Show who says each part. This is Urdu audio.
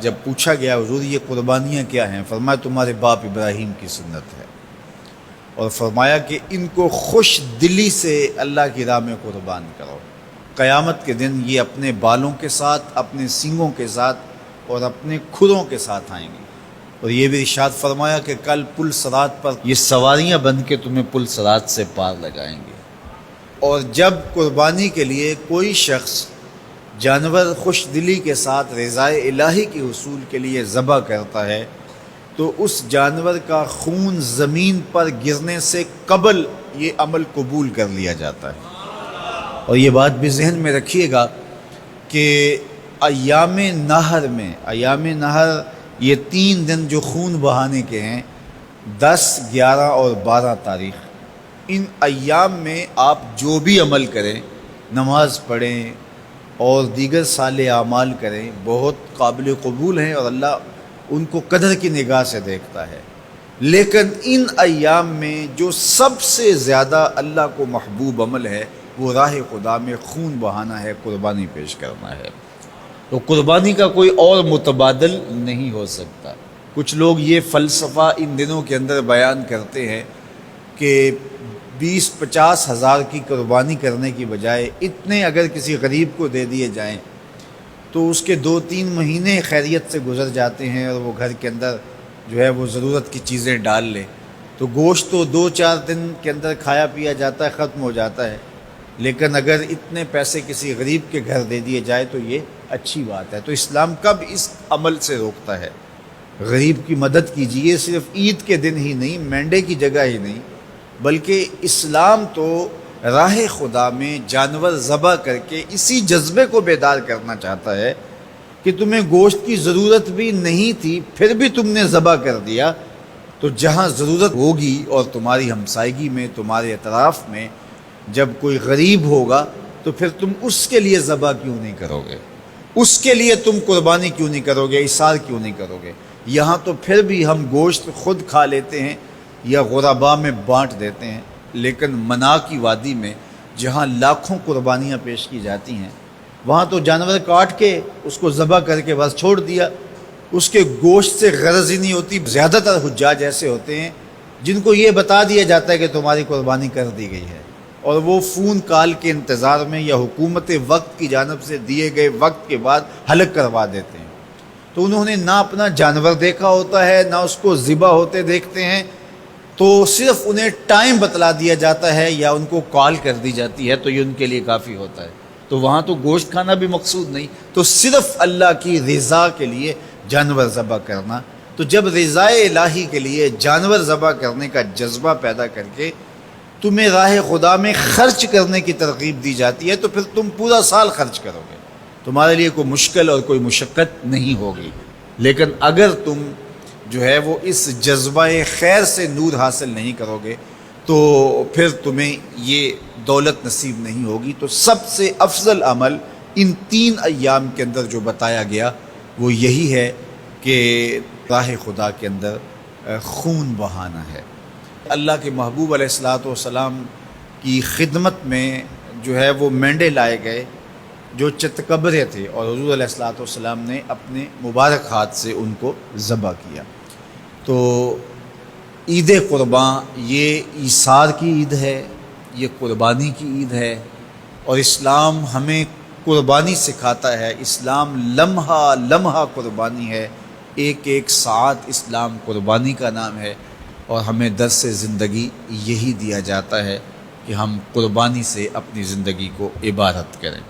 Speaker 1: جب پوچھا گیا حضور یہ قربانیاں کیا ہیں، فرمایا تمہارے باپ ابراہیم کی سنت ہے، اور فرمایا کہ ان کو خوش دلی سے اللہ کی راہ میں قربان کرو۔ قیامت کے دن یہ اپنے بالوں کے ساتھ، اپنے سینگوں کے ساتھ اور اپنے کھروں کے ساتھ آئیں گے، اور یہ بھی ارشاد فرمایا کہ کل پل صراط پر یہ سواریاں بن کے تمہیں پل صراط سے پار لگائیں گے۔ اور جب قربانی کے لیے کوئی شخص جانور خوش دلی کے ساتھ رضائے الہی کے حصول کے لیے ذبح کرتا ہے تو اس جانور کا خون زمین پر گرنے سے قبل یہ عمل قبول کر لیا جاتا ہے۔ اور یہ بات بھی ذہن میں رکھیے گا کہ ایام نہر یہ 3 دن جو خون بہانے کے ہیں، 10، 11 اور 12 تاریخ، ان ایام میں آپ جو بھی عمل کریں، نماز پڑھیں اور دیگر صالح اعمال کریں، بہت قابل قبول ہیں اور اللہ ان کو قدر کی نگاہ سے دیکھتا ہے۔ لیکن ان ایام میں جو سب سے زیادہ اللہ کو محبوب عمل ہے وہ راہ خدا میں خون بہانا ہے، قربانی پیش کرنا ہے۔ تو قربانی کا کوئی اور متبادل نہیں ہو سکتا۔ کچھ لوگ یہ فلسفہ ان دنوں کے اندر بیان کرتے ہیں کہ 20-50 ہزار کی قربانی کرنے کی بجائے اتنے اگر کسی غریب کو دے دیے جائیں تو اس کے 2-3 مہینے خیریت سے گزر جاتے ہیں، اور وہ گھر کے اندر جو ہے وہ ضرورت کی چیزیں ڈال لے تو گوشت تو 2-4 دن کے اندر کھایا پیا جاتا ہے، ختم ہو جاتا ہے۔ لیکن اگر اتنے پیسے کسی غریب کے گھر دے دیے جائے تو یہ اچھی بات ہے۔ تو اسلام کب اس عمل سے روکتا ہے؟ غریب کی مدد کیجیے، صرف عید کے دن ہی نہیں، مینڈے کی جگہ ہی نہیں، بلکہ اسلام تو راہ خدا میں جانور ذبح کر کے اسی جذبے کو بیدار کرنا چاہتا ہے کہ تمہیں گوشت کی ضرورت بھی نہیں تھی پھر بھی تم نے ذبح کر دیا، تو جہاں ضرورت ہوگی اور تمہاری ہمسائیگی میں، تمہارے اطراف میں جب کوئی غریب ہوگا تو پھر تم اس کے لیے ذبح کیوں نہیں کرو گے؟ اس کے لیے تم قربانی کیوں نہیں کرو گے؟ اِیثار کیوں نہیں کرو گے؟ یہاں تو پھر بھی ہم گوشت خود کھا لیتے ہیں یا غرباء میں بانٹ دیتے ہیں، لیکن منا کی وادی میں جہاں لاکھوں قربانیاں پیش کی جاتی ہیں وہاں تو جانور کاٹ کے اس کو ذبح کر کے بس چھوڑ دیا، اس کے گوشت سے غرض ہی نہیں ہوتی۔ زیادہ تر حجاج ایسے ہوتے ہیں جن کو یہ بتا دیا جاتا ہے کہ تمہاری قربانی کر دی گئی ہے، اور وہ فون کال کے انتظار میں یا حکومت وقت کی جانب سے دیے گئے وقت کے بعد حلق کروا دیتے ہیں۔ تو انہوں نے نہ اپنا جانور دیکھا ہوتا ہے، نہ اس کو ذبح ہوتے دیکھتے ہیں، تو صرف انہیں ٹائم بتلا دیا جاتا ہے یا ان کو کال کر دی جاتی ہے تو یہ ان کے لیے کافی ہوتا ہے۔ تو وہاں تو گوشت کھانا بھی مقصود نہیں، تو صرف اللہ کی رضا کے لیے جانور ذبح کرنا۔ تو جب رضائے الہی کے لیے جانور ذبح کرنے کا جذبہ پیدا کر کے تمہیں راہ خدا میں خرچ کرنے کی ترغیب دی جاتی ہے تو پھر تم پورا سال خرچ کرو گے، تمہارے لیے کوئی مشکل اور کوئی مشقت نہیں ہوگی۔ لیکن اگر تم جو ہے وہ اس جذبہ خیر سے نور حاصل نہیں کرو گے تو پھر تمہیں یہ دولت نصیب نہیں ہوگی۔ تو سب سے افضل عمل ان 3 ایام کے اندر جو بتایا گیا وہ یہی ہے کہ راہ خدا کے اندر خون بہانا ہے۔ اللہ کے محبوب علیہ الصلاۃ والسلام کی خدمت میں جو ہے وہ مینڈے لائے گئے جو چتکبرے تھے، اور حضور علیہ الصلاۃ والسلام نے اپنے مبارک ہاتھ سے ان کو ذبح کیا۔ تو عید قرباں یہ ایثار کی عید ہے، یہ قربانی کی عید ہے، اور اسلام ہمیں قربانی سکھاتا ہے۔ اسلام لمحہ لمحہ قربانی ہے، ایک ایک ساعت اسلام قربانی کا نام ہے، اور ہمیں درس زندگی یہی دیا جاتا ہے کہ ہم قربانی سے اپنی زندگی کو عبادت کریں۔